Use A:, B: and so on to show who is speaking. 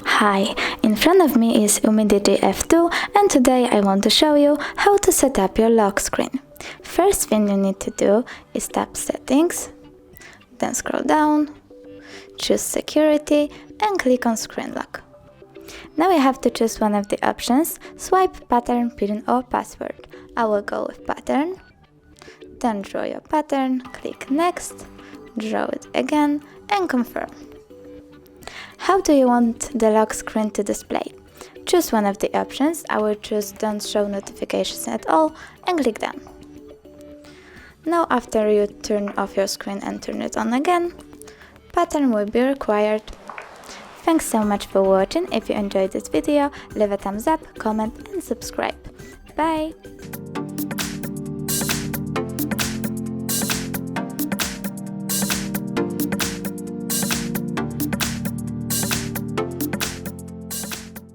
A: Hi, in front of me is UMIDIGI F2 and today I want to show you how to set up your lock screen. First thing you need to do is tap Settings, then scroll down, choose Security and click on Screen Lock. Now you have to choose one of the options: swipe, pattern, PIN or password. I will go with pattern. Then draw your pattern, click Next, draw it again and confirm. How do you want the lock screen to display? Choose one of the options. I will choose Don't Show Notifications at All and click Done. Now after you turn off your screen and turn it on again, pattern will be required. Thanks so much for watching. If you enjoyed this video, leave a thumbs up, comment and subscribe. Bye!